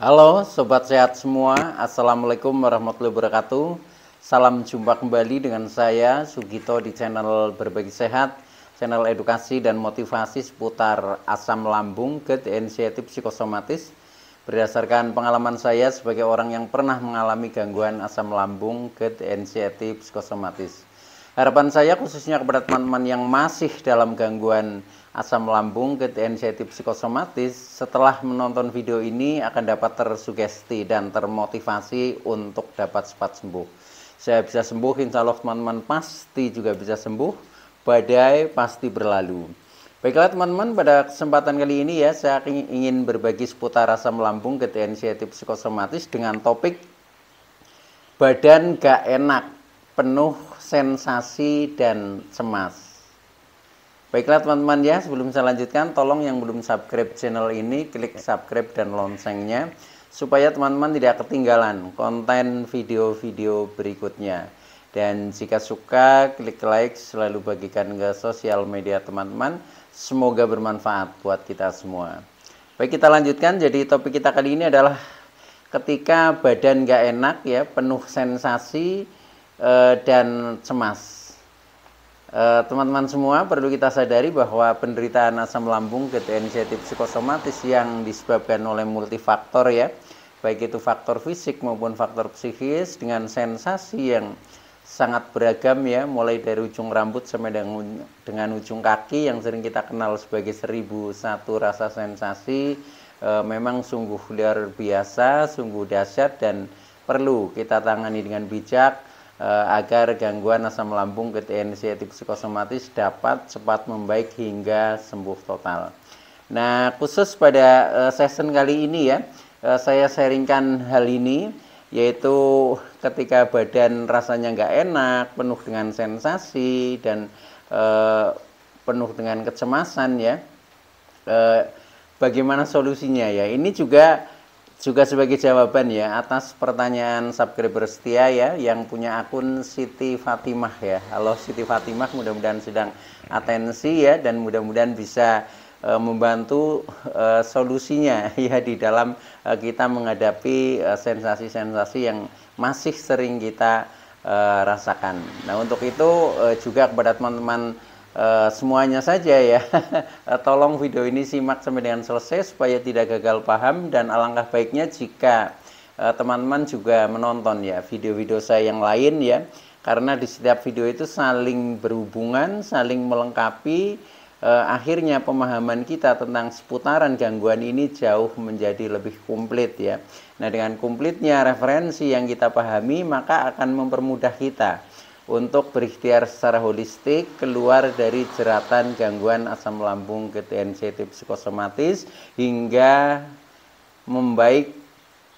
Halo Sobat Sehat semua, Assalamualaikum warahmatullahi wabarakatuh. Salam jumpa kembali dengan saya Sugito di channel Berbagi Sehat, channel edukasi dan motivasi seputar asam lambung, GERD, anxiety, psikosomatis. Berdasarkan pengalaman saya sebagai orang yang pernah mengalami gangguan asam lambung, GERD, anxiety, psikosomatis. Harapan saya khususnya kepada teman-teman yang masih dalam gangguan asam lambung, GERD, anxiety, psikosomatis, setelah menonton video ini akan dapat tersugesti dan termotivasi untuk dapat cepat sembuh. Saya bisa sembuh, insya Allah teman-teman pasti juga bisa sembuh, badai pasti berlalu. Baiklah teman-teman, pada kesempatan kali ini ya saya ingin berbagi seputar asam lambung, GERD, anxiety, psikosomatis dengan topik badan gak enak, penuh sensasi dan cemas. Baiklah teman-teman ya, sebelum saya lanjutkan, tolong yang belum subscribe channel ini, klik subscribe dan loncengnya, supaya teman-teman tidak ketinggalan konten video-video berikutnya. Dan jika suka, klik like, selalu bagikan ke sosial media teman-teman. Semoga bermanfaat buat kita semua. Baik, kita lanjutkan. Jadi topik kita kali ini adalah ketika badan gak enak ya, penuh sensasi dan cemas. Teman-teman semua perlu kita sadari bahwa penderitaan asam lambung, GERD, anxiety, psikosomatis yang disebabkan oleh multifaktor ya, baik itu faktor fisik maupun faktor psikis, dengan sensasi yang sangat beragam ya, mulai dari ujung rambut sampai dengan ujung kaki yang sering kita kenal sebagai 1001 rasa sensasi. Memang sungguh luar biasa, sungguh dahsyat dan perlu kita tangani dengan bijak agar gangguan asam lambung, GERD, anxiety, psikosomatis dapat cepat membaik hingga sembuh total. Nah, khusus pada session kali ini ya, saya sharingkan hal ini, yaitu ketika badan rasanya nggak enak, penuh dengan sensasi dan penuh dengan kecemasan ya. Bagaimana solusinya ya? Ini juga sebagai jawaban ya atas pertanyaan subscriber setia ya yang punya akun Siti Fatimah ya. Halo Siti Fatimah, mudah-mudahan sedang atensi ya dan mudah-mudahan bisa membantu solusinya ya di dalam kita menghadapi sensasi-sensasi yang masih sering kita rasakan. Nah, untuk itu juga kepada teman-teman semuanya saja ya, tolong video ini simak sampai dengan selesai supaya tidak gagal paham, dan alangkah baiknya jika teman-teman juga menonton ya video-video saya yang lain ya, karena di setiap video itu saling berhubungan, saling melengkapi, akhirnya pemahaman kita tentang seputaran gangguan ini jauh menjadi lebih komplit ya. Nah, dengan komplitnya referensi yang kita pahami, maka akan mempermudah kita untuk berikhtiar secara holistik keluar dari jeratan gangguan asam lambung, GERD, anxiety, psikosomatis hingga membaik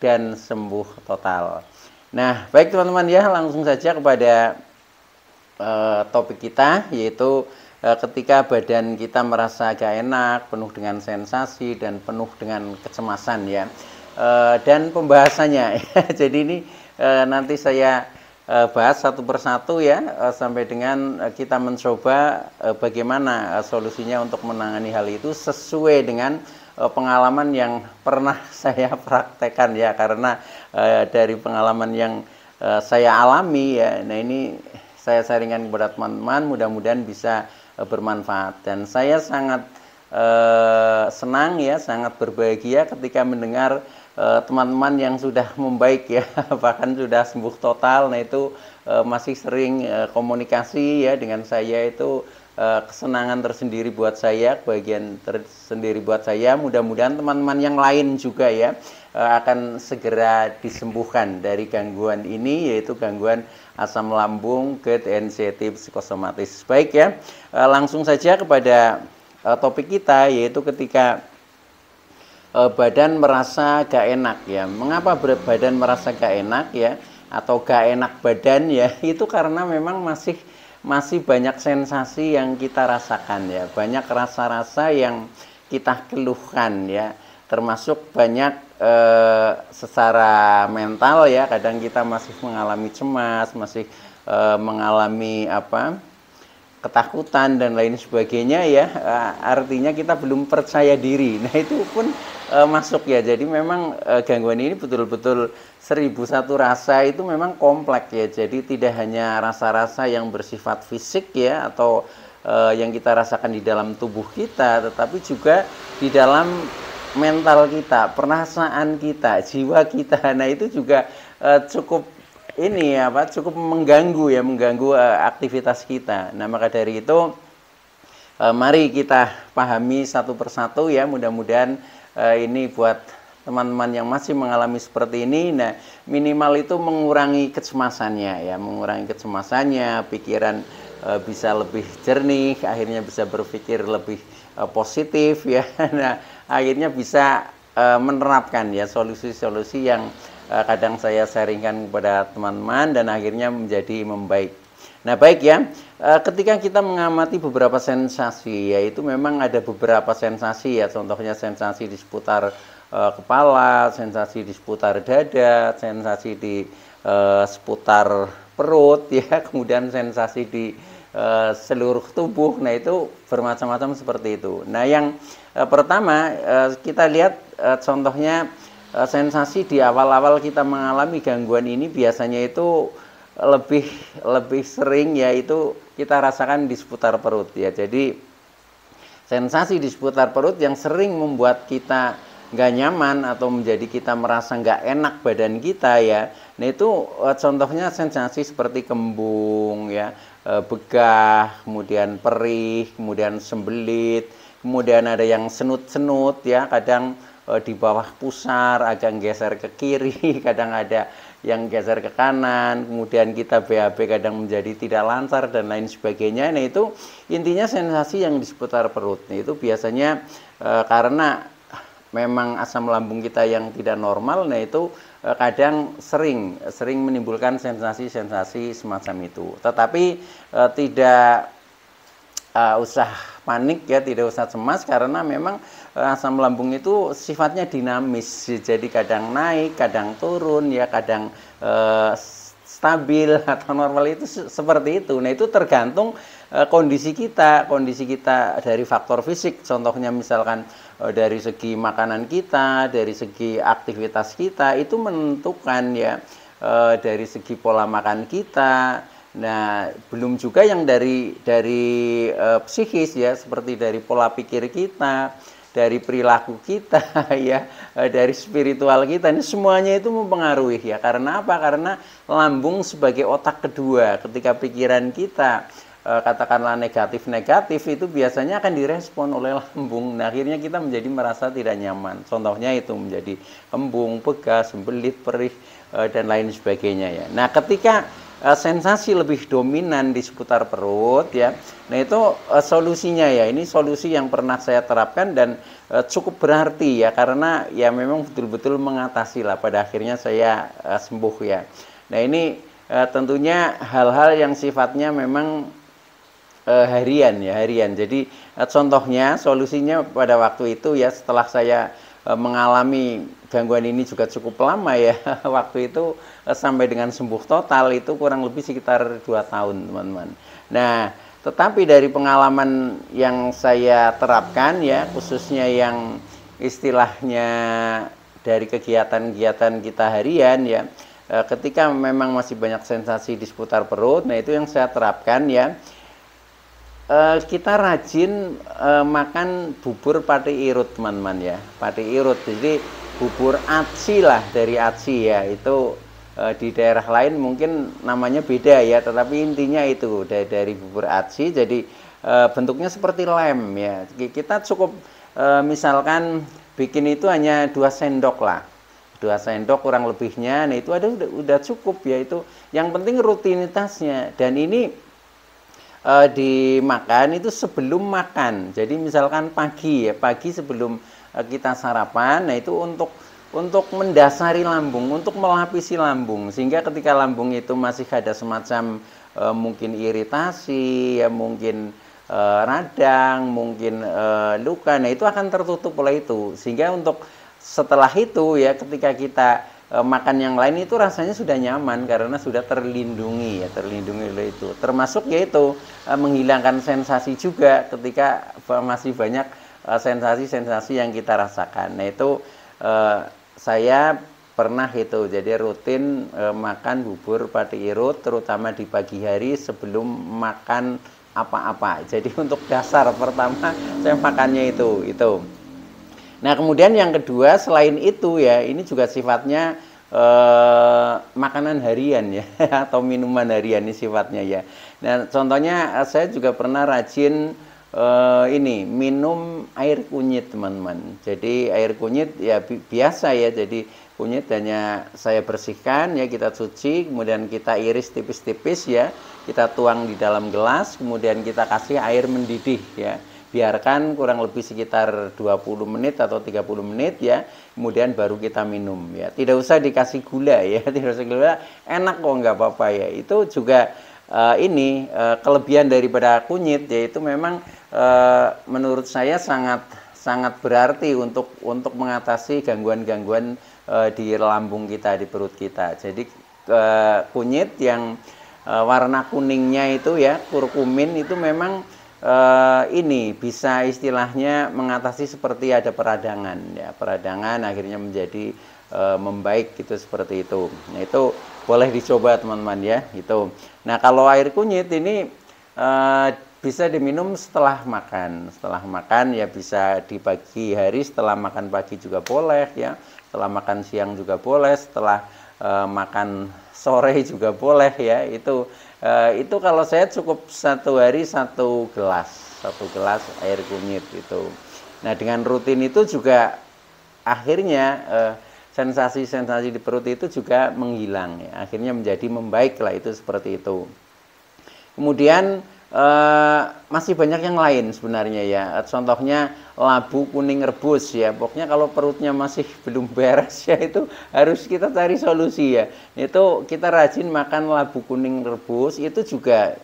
dan sembuh total. Nah, baik teman-teman ya, langsung saja kepada topik kita, yaitu ketika badan kita merasa gak enak, penuh dengan sensasi dan penuh dengan kecemasan ya. Dan pembahasannya jadi ini nanti saya bahas satu persatu ya, sampai dengan kita mencoba bagaimana solusinya untuk menangani hal itu sesuai dengan pengalaman yang pernah saya praktekkan ya, karena dari pengalaman yang saya alami ya. Nah, ini saya sharingkan kepada teman-teman, mudah-mudahan bisa bermanfaat, dan saya sangat senang ya, sangat berbahagia ketika mendengar teman-teman yang sudah membaik ya, bahkan sudah sembuh total. Nah, itu masih sering komunikasi ya dengan saya, itu kesenangan tersendiri buat saya, kebahagiaan tersendiri buat saya. Mudah-mudahan teman-teman yang lain juga ya akan segera disembuhkan dari gangguan ini, yaitu gangguan asam lambung, GERD, anxiety, psikosomatis. Baik ya, langsung saja kepada topik kita, yaitu ketika badan merasa gak enak ya. Mengapa badan merasa gak enak ya, atau gak enak badan ya? Itu karena memang masih banyak sensasi yang kita rasakan ya, banyak rasa-rasa yang kita keluhkan ya, termasuk banyak secara mental ya. Kadang kita masih mengalami cemas, masih mengalami ketakutan dan lain sebagainya ya, artinya kita belum percaya diri. Nah itu pun masuk ya. Jadi memang gangguan ini betul-betul 1001 rasa itu memang kompleks ya. Jadi tidak hanya rasa-rasa yang bersifat fisik ya, atau yang kita rasakan di dalam tubuh kita, tetapi juga di dalam mental kita, perasaan kita, jiwa kita. Nah itu juga cukup ini apa, cukup mengganggu ya, mengganggu aktivitas kita. Nah maka dari itu mari kita pahami satu persatu ya, mudah-mudahan ini buat teman-teman yang masih mengalami seperti ini. Nah minimal itu mengurangi kecemasannya ya, mengurangi kecemasannya, pikiran bisa lebih jernih, akhirnya bisa berpikir lebih positif ya. Nah akhirnya bisa menerapkan ya solusi-solusi yang kadang saya sharingkan kepada teman-teman dan akhirnya menjadi membaik. Nah baik ya, ketika kita mengamati beberapa sensasi, yaitu memang ada beberapa sensasi ya, contohnya sensasi di seputar kepala, sensasi di seputar dada, sensasi di seputar perut ya, kemudian sensasi di seluruh tubuh. Nah itu bermacam-macam seperti itu. Nah yang pertama kita lihat contohnya sensasi di awal-awal kita mengalami gangguan ini biasanya itu lebih sering yaitu kita rasakan di seputar perut ya. Jadi sensasi di seputar perut yang sering membuat kita nggak nyaman atau menjadi kita merasa nggak enak badan kita ya. Nah itu contohnya sensasi seperti kembung ya, begah, kemudian perih, kemudian sembelit, kemudian ada yang senut-senut ya, kadang di bawah pusar agak geser ke kiri, kadang ada yang geser ke kanan, kemudian kita BAB kadang menjadi tidak lancar dan lain sebagainya. Nah itu intinya sensasi yang di seputar perut. Nah, itu biasanya karena memang asam lambung kita yang tidak normal, nah itu kadang sering menimbulkan sensasi-sensasi semacam itu. Tetapi tidak usah panik ya, tidak usah cemas, karena memang asam lambung itu sifatnya dinamis, jadi kadang naik, kadang turun ya, kadang stabil atau normal, itu seperti itu. Nah itu tergantung kondisi kita dari faktor fisik, contohnya misalkan dari segi makanan kita, dari segi aktivitas kita, itu menentukan ya, dari segi pola makan kita. Nah, belum juga yang dari psikis ya, seperti dari pola pikir kita, dari perilaku kita ya, dari spiritual kita. Ini semuanya itu mempengaruhi ya. Karena apa? Karena lambung sebagai otak kedua. Ketika pikiran kita katakanlah negatif itu biasanya akan direspon oleh lambung. Nah, akhirnya kita menjadi merasa tidak nyaman. Contohnya itu menjadi kembung, begah, sembelit, perih dan lain sebagainya ya. Nah, ketika sensasi lebih dominan di seputar perut ya, nah itu solusinya ya, ini solusi yang pernah saya terapkan dan cukup berarti ya, karena ya memang betul-betul mengatasi lah, pada akhirnya saya sembuh ya. Nah ini tentunya hal-hal yang sifatnya memang harian ya, harian. Jadi contohnya solusinya pada waktu itu ya, setelah saya mengalami gangguan ini juga cukup lama ya, waktu itu sampai dengan sembuh total itu kurang lebih sekitar 2 tahun teman-teman. Nah tetapi dari pengalaman yang saya terapkan ya, khususnya yang istilahnya dari kegiatan-kegiatan kita harian ya, ketika memang masih banyak sensasi di seputar perut, nah itu yang saya terapkan ya, kita rajin makan bubur pati irut teman-teman ya, pati irut. Jadi bubur aci lah, dari aci ya, itu di daerah lain mungkin namanya beda ya, tetapi intinya itu dari bubur aci. Jadi bentuknya seperti lem ya. Kita cukup misalkan bikin itu hanya 2 sendok lah, 2 sendok kurang lebihnya. Nah itu udah cukup ya, itu yang penting rutinitasnya. Dan ini dimakan itu sebelum makan. Jadi misalkan pagi ya, pagi sebelum kita sarapan, nah itu untuk mendasari lambung, untuk melapisi lambung, sehingga ketika lambung itu masih ada semacam mungkin iritasi ya, mungkin radang, mungkin luka, nah itu akan tertutup oleh itu. Sehingga untuk setelah itu ya, ketika kita makan yang lain itu rasanya sudah nyaman karena sudah terlindungi ya, terlindungi oleh itu. Termasuk yaitu menghilangkan sensasi juga ketika masih banyak sensasi-sensasi yang kita rasakan. Nah itu saya pernah itu jadi rutin makan bubur pati irut terutama di pagi hari sebelum makan apa-apa. Jadi untuk dasar pertama saya makannya itu. Nah kemudian yang kedua selain itu ya ini juga sifatnya makanan harian ya atau minuman harian ini sifatnya ya. Nah contohnya saya juga pernah rajin ini minum air kunyit teman-teman. Jadi air kunyit ya biasa ya. Jadi kunyit hanya saya bersihkan ya, kita cuci kemudian kita iris tipis-tipis ya, kita tuang di dalam gelas kemudian kita kasih air mendidih ya. Biarkan kurang lebih sekitar 20 menit atau 30 menit ya, kemudian baru kita minum ya. Tidak usah dikasih gula ya, tidak usah gula, enak kok nggak apa-apa ya. Itu juga kelebihan daripada kunyit yaitu memang menurut saya sangat berarti untuk mengatasi gangguan-gangguan di lambung kita, di perut kita. Jadi kunyit yang warna kuningnya itu ya, kurkumin itu memang ini bisa istilahnya mengatasi seperti ada peradangan ya, peradangan akhirnya menjadi membaik gitu seperti itu. Nah itu boleh dicoba teman-teman ya itu. Nah kalau air kunyit ini bisa diminum setelah makan ya, bisa di pagi hari setelah makan pagi juga boleh ya, setelah makan siang juga boleh, setelah makan sore juga boleh ya. Itu kalau saya cukup satu hari satu gelas air kunyit itu. Nah dengan rutin itu juga akhirnya sensasi-sensasi di perut itu juga menghilang ya, akhirnya menjadi membaik lah itu seperti itu. Kemudian masih banyak yang lain sebenarnya ya, contohnya labu kuning rebus ya. Pokoknya kalau perutnya masih belum beres ya itu harus kita cari solusi ya. Itu kita rajin makan labu kuning rebus itu juga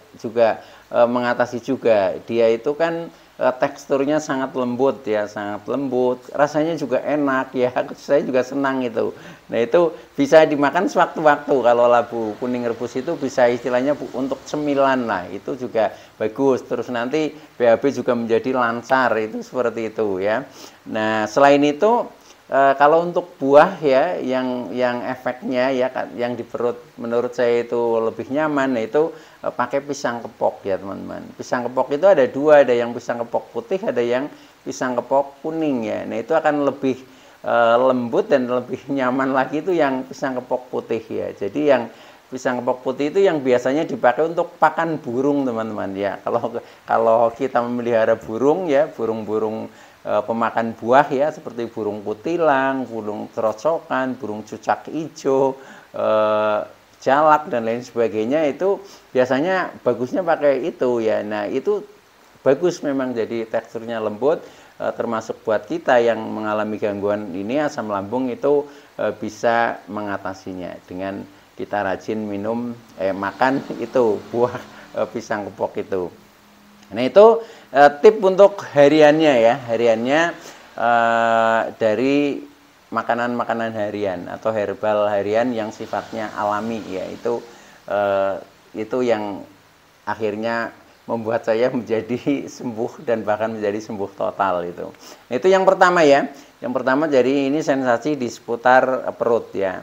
mengatasi juga. Dia itu kan teksturnya sangat lembut ya, sangat lembut, rasanya juga enak ya, saya juga senang itu. Nah itu bisa dimakan sewaktu-waktu. Kalau labu kuning rebus itu bisa istilahnya untuk cemilan lah, itu juga bagus. Terus nanti BAB juga menjadi lancar, itu seperti itu ya. Nah selain itu kalau untuk buah ya yang efeknya ya yang di perut menurut saya itu lebih nyaman, yaitu pakai pisang kepok ya teman-teman. Pisang kepok itu ada dua, ada yang pisang kepok putih, ada yang pisang kepok kuning ya. Nah itu akan lebih lembut dan lebih nyaman lagi itu yang pisang kepok putih ya. Jadi yang pisang kepok putih itu yang biasanya dipakai untuk pakan burung teman-teman ya. Kalau kita memelihara burung ya, burung-burung pemakan buah ya, seperti burung kutilang, burung cerocokan, burung cucak hijau, jalak dan lain sebagainya, itu biasanya bagusnya pakai itu ya. Nah itu bagus memang, jadi teksturnya lembut, termasuk buat kita yang mengalami gangguan ini asam lambung itu bisa mengatasinya dengan kita rajin minum makan itu buah pisang kepok itu. Nah itu tip untuk hariannya ya, hariannya dari makanan-makanan harian atau herbal harian yang sifatnya alami ya, itu yang akhirnya membuat saya menjadi sembuh dan bahkan menjadi sembuh total itu. Nah, itu yang pertama ya. Yang pertama jadi ini sensasi di seputar perut ya.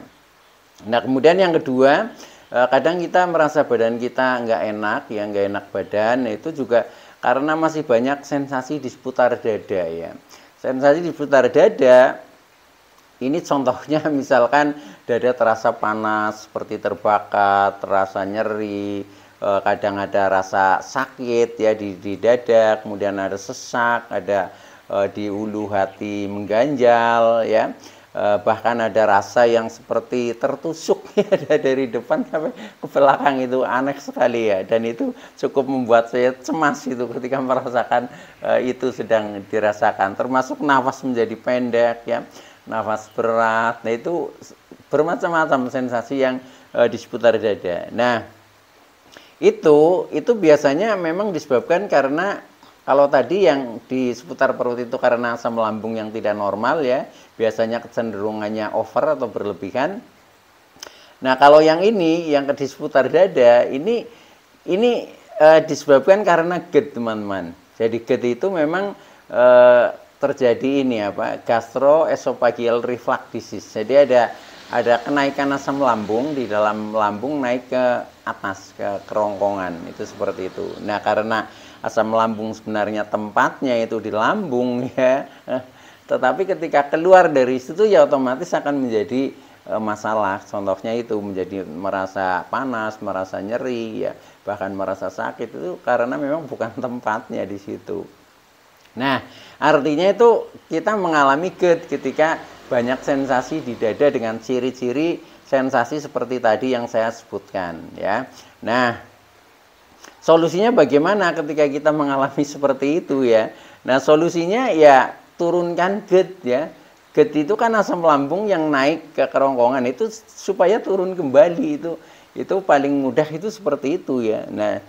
Nah kemudian yang kedua, kadang kita merasa badan kita nggak enak ya, nggak enak badan. Nah, itu juga karena masih banyak sensasi di seputar dada ya. Sensasi di seputar dada ini contohnya misalkan dada terasa panas seperti terbakar, terasa nyeri, kadang ada rasa sakit ya di dada, kemudian ada sesak, ada di ulu hati mengganjal ya. Bahkan ada rasa yang seperti tertusuk ya dari depan sampai ke belakang, itu aneh sekali ya, dan itu cukup membuat saya cemas itu ketika merasakan itu sedang dirasakan, termasuk nafas menjadi pendek ya, nafas berat. Nah itu bermacam-macam sensasi yang di seputar dada. Nah itu biasanya memang disebabkan karena Kalau tadi yang di seputar perut itu karena asam lambung yang tidak normal ya, biasanya kecenderungannya over atau berlebihan. Nah, kalau yang ini yang di seputar dada ini disebabkan karena GERD, teman-teman. Jadi GERD itu memang terjadi ini apa? Gastroesophageal reflux disease. Jadi ada kenaikan asam lambung di dalam lambung naik ke atas ke kerongkongan, itu seperti itu. Nah, karena asam lambung sebenarnya tempatnya itu di lambung ya, tetapi ketika keluar dari situ ya otomatis akan menjadi masalah. Contohnya itu menjadi merasa panas, merasa nyeri ya, bahkan merasa sakit, itu karena memang bukan tempatnya di situ. Nah, artinya itu kita mengalami GERD ketika banyak sensasi di dada dengan ciri-ciri sensasi seperti tadi yang saya sebutkan ya. Nah, solusinya bagaimana ketika kita mengalami seperti itu ya? Nah, solusinya ya turunkan GERD ya. GERD itu kan asam lambung yang naik ke kerongkongan, itu supaya turun kembali, itu paling mudah itu seperti itu ya. Nah,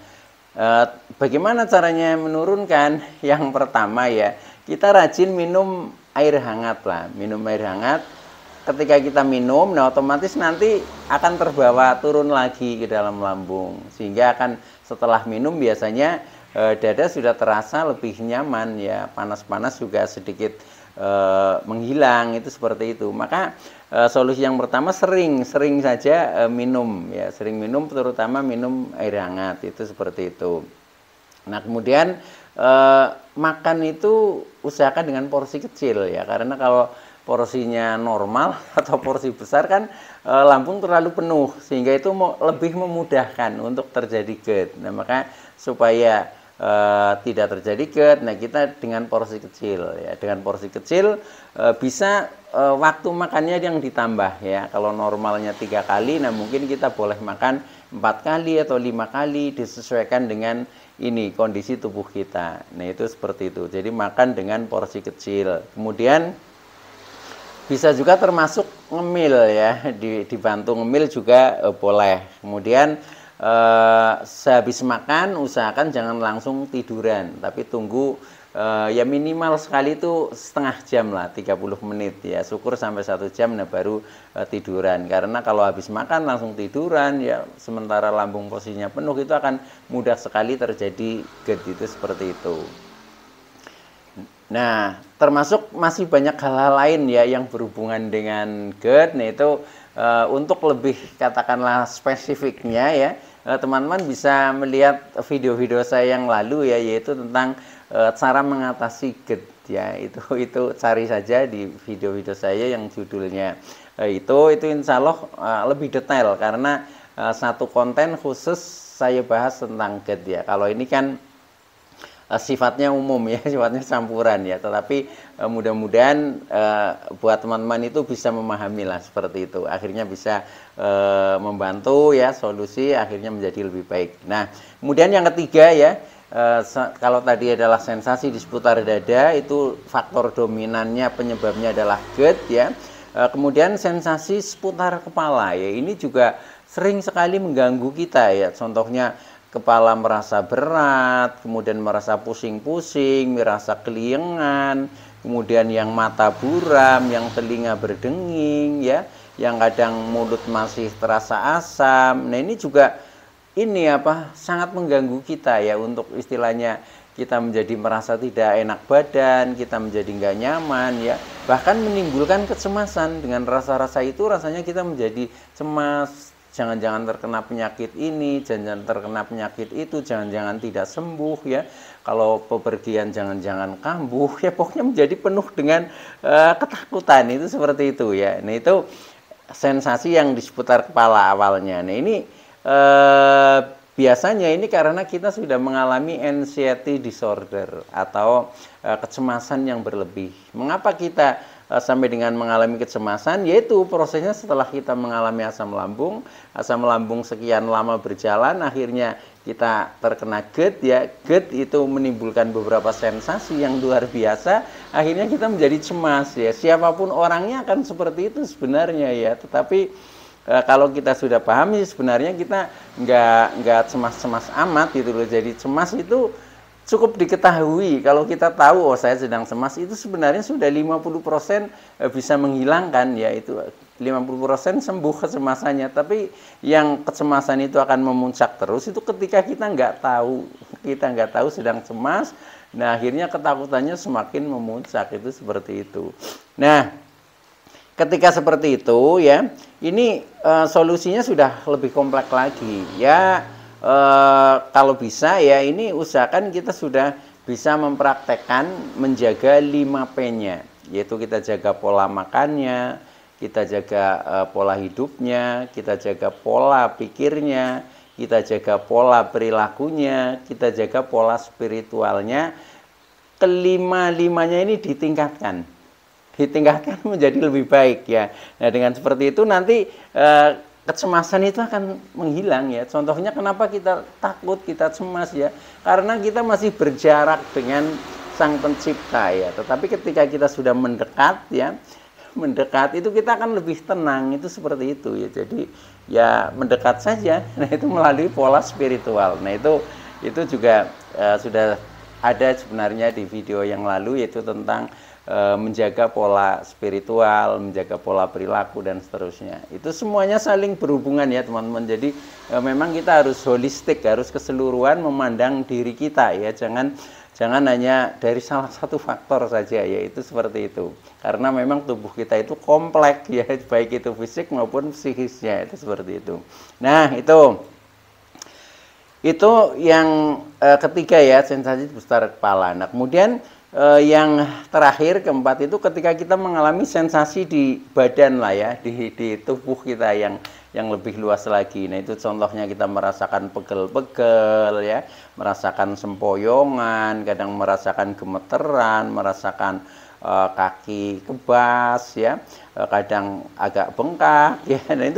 bagaimana caranya menurunkan? Yang pertama ya, kita rajin minum air hangat lah, minum air hangat. Ketika kita minum, nah otomatis nanti akan terbawa turun lagi ke dalam lambung, sehingga akan setelah minum biasanya dada sudah terasa lebih nyaman ya, panas-panas juga sedikit menghilang, itu seperti itu. Maka solusi yang pertama sering saja minum ya, sering minum, terutama minum air hangat, itu seperti itu. Nah, kemudian makan itu usahakan dengan porsi kecil ya, karena kalau porsinya normal atau porsi besar kan lambung terlalu penuh, sehingga itu lebih memudahkan untuk terjadi GERD. Nah, maka supaya tidak terjadi GERD, nah kita dengan porsi kecil ya, dengan porsi kecil bisa waktu makannya yang ditambah ya. Kalau normalnya 3 kali, nah mungkin kita boleh makan 4 kali atau 5 kali, disesuaikan dengan ini kondisi tubuh kita. Nah, itu seperti itu. Jadi makan dengan porsi kecil. Kemudian bisa juga termasuk ngemil ya, dibantu ngemil juga boleh. Kemudian sehabis makan usahakan jangan langsung tiduran, tapi tunggu ya minimal sekali itu setengah jam lah, 30 menit ya, syukur sampai 1 jam, nah baru tiduran. Karena kalau habis makan langsung tiduran ya, sementara lambung posisinya penuh, itu akan mudah sekali terjadi GERD, itu seperti itu. Nah, termasuk masih banyak hal-hal lain ya yang berhubungan dengan GERD. Nah, itu untuk lebih katakanlah spesifiknya ya, teman-teman bisa melihat video-video saya yang lalu ya, yaitu tentang cara mengatasi GERD ya. Itu cari saja di video-video saya yang judulnya itu insya Allah lebih detail, karena satu konten khusus saya bahas tentang GERD ya. Kalau ini kan sifatnya umum ya, sifatnya campuran ya, tetapi mudah-mudahan buat teman-teman itu bisa memahami lah seperti itu, akhirnya bisa membantu ya, solusi akhirnya menjadi lebih baik. Nah, kemudian yang ketiga ya, kalau tadi adalah sensasi di seputar dada, itu faktor dominannya penyebabnya adalah GERD ya. Kemudian sensasi seputar kepala ya, ini juga sering sekali mengganggu kita ya, contohnya kepala merasa berat, kemudian merasa pusing-pusing, merasa keliengan, kemudian yang mata buram, yang telinga berdenging ya, yang kadang mulut masih terasa asam. Nah, ini juga sangat mengganggu kita ya, untuk istilahnya kita menjadi merasa tidak enak badan, kita menjadi nggak nyaman ya, bahkan menimbulkan kecemasan. Dengan rasa-rasa itu rasanya kita menjadi cemas, jangan-jangan terkena penyakit ini, jangan-jangan terkena penyakit itu, jangan-jangan tidak sembuh ya, kalau bepergian jangan-jangan kambuh ya, pokoknya menjadi penuh dengan ketakutan, itu seperti itu ya. Nah, itu sensasi yang di seputar kepala awalnya. Nah, ini biasanya ini karena kita sudah mengalami anxiety disorder atau kecemasan yang berlebih. Mengapa kita sampai dengan mengalami kecemasan? Yaitu prosesnya setelah kita mengalami asam lambung sekian lama berjalan, akhirnya kita terkena GERD ya. GERD itu menimbulkan beberapa sensasi yang luar biasa, akhirnya kita menjadi cemas ya. Siapapun orangnya akan seperti itu sebenarnya ya, tetapi kalau kita sudah pahami sebenarnya kita nggak cemas-cemas amat gitu loh. Jadi cemas itu cukup diketahui. Kalau kita tahu, oh saya sedang cemas, itu sebenarnya sudah 50% bisa menghilangkan, ya itu 50% sembuh kecemasannya. Tapi yang kecemasan itu akan memuncak terus, itu ketika kita nggak tahu sedang cemas, nah akhirnya ketakutannya semakin memuncak, itu seperti itu. Nah, ketika seperti itu ya, ini solusinya sudah lebih kompleks lagi ya. Kalau bisa ya, ini usahakan kita sudah bisa mempraktekkan menjaga 5P-nya, yaitu kita jaga pola makannya, kita jaga pola hidupnya, kita jaga pola pikirnya, kita jaga pola perilakunya, kita jaga pola spiritualnya. Kelima-limanya ini ditingkatkan menjadi lebih baik ya. Nah, dengan seperti itu nanti kecemasan itu akan menghilang ya. Contohnya kenapa kita takut, kita cemas ya, karena kita masih berjarak dengan Sang Pencipta ya. Tetapi ketika kita sudah mendekat ya, itu kita akan lebih tenang, itu seperti itu ya. Jadi ya mendekat saja. Nah, itu melalui pola spiritual. Nah, itu juga sudah ada sebenarnya di video yang lalu, yaitu tentang menjaga pola spiritual, menjaga pola perilaku dan seterusnya. Itu semuanya saling berhubungan ya teman-teman. Jadi memang kita harus holistik, harus keseluruhan memandang diri kita ya. Jangan hanya dari salah satu faktor saja ya, itu seperti itu. Karena memang tubuh kita itu kompleks ya, baik itu fisik maupun psikisnya, itu seperti itu. Nah, itu yang ketiga ya, sensasi besar kepala. Nah, kemudian yang terakhir, keempat, itu ketika kita mengalami sensasi di badan lah ya, di tubuh kita yang lebih luas lagi. Nah, itu contohnya kita merasakan pegel-pegel ya, merasakan sempoyongan, kadang merasakan gemeteran, merasakan kaki kebas ya, kadang agak bengkak ya. Nah,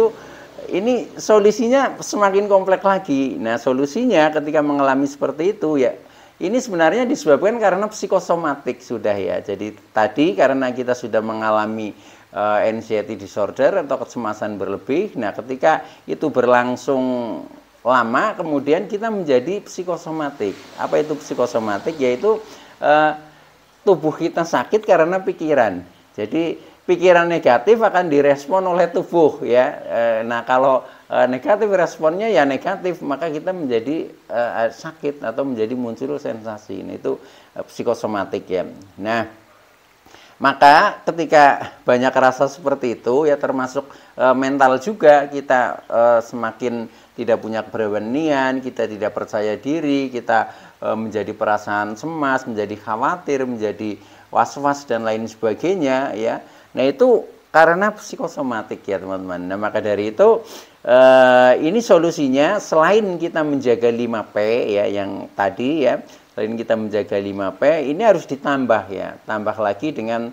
ini solusinya semakin kompleks lagi. Nah, solusinya ketika mengalami seperti itu ya, ini sebenarnya disebabkan karena psikosomatik sudah ya. Jadi tadi karena kita sudah mengalami anxiety disorder atau kecemasan berlebih. Nah, ketika itu berlangsung lama, kemudian kita menjadi psikosomatik. Apa itu psikosomatik? Yaitu tubuh kita sakit karena pikiran. Jadi pikiran negatif akan direspon oleh tubuh ya. Nah, kalau negatif responnya ya negatif, maka kita menjadi sakit atau menjadi muncul sensasi. Ini itu psikosomatik ya. Nah, maka ketika banyak rasa seperti itu ya, termasuk mental juga, kita semakin tidak punya keberanian, kita tidak percaya diri, kita menjadi perasaan cemas, menjadi khawatir, menjadi was-was dan lain sebagainya ya. Nah, itu karena psikosomatik ya teman-teman. Nah, maka dari itu ini solusinya, selain kita menjaga 5P ya yang tadi ya, selain kita menjaga 5P, ini harus ditambah ya, tambah lagi dengan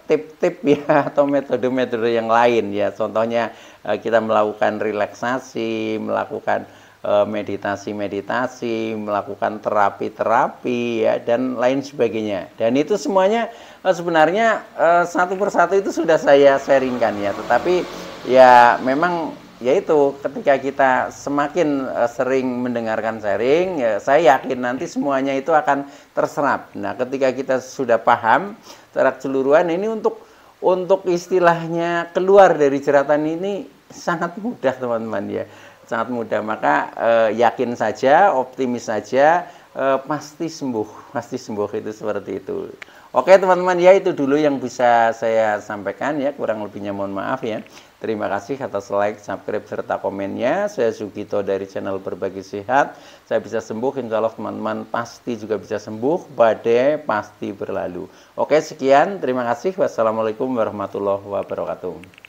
tip-tip ya atau metode-metode yang lain ya. Contohnya kita melakukan relaksasi, melakukan meditasi-meditasi, melakukan terapi-terapi ya, dan lain sebagainya. Dan itu semuanya sebenarnya satu persatu itu sudah saya sharingkan ya. Tetapi ya memang yaitu ketika kita semakin sering mendengarkan sharing ya, saya yakin nanti semuanya itu akan terserap. Nah, ketika kita sudah paham secara keseluruhan, ini untuk istilahnya keluar dari jeratan ini sangat mudah teman-teman ya. Sangat mudah, maka yakin saja, optimis saja, pasti sembuh itu seperti itu. Oke teman-teman ya, itu dulu yang bisa saya sampaikan ya, kurang lebihnya mohon maaf ya. Terima kasih atas like, subscribe, serta komennya. Saya Sugito dari channel Berbagi Sehat. Saya bisa sembuh, insya Allah teman-teman pasti juga bisa sembuh, badai pasti berlalu. Oke, sekian, terima kasih. Wassalamualaikum warahmatullahi wabarakatuh.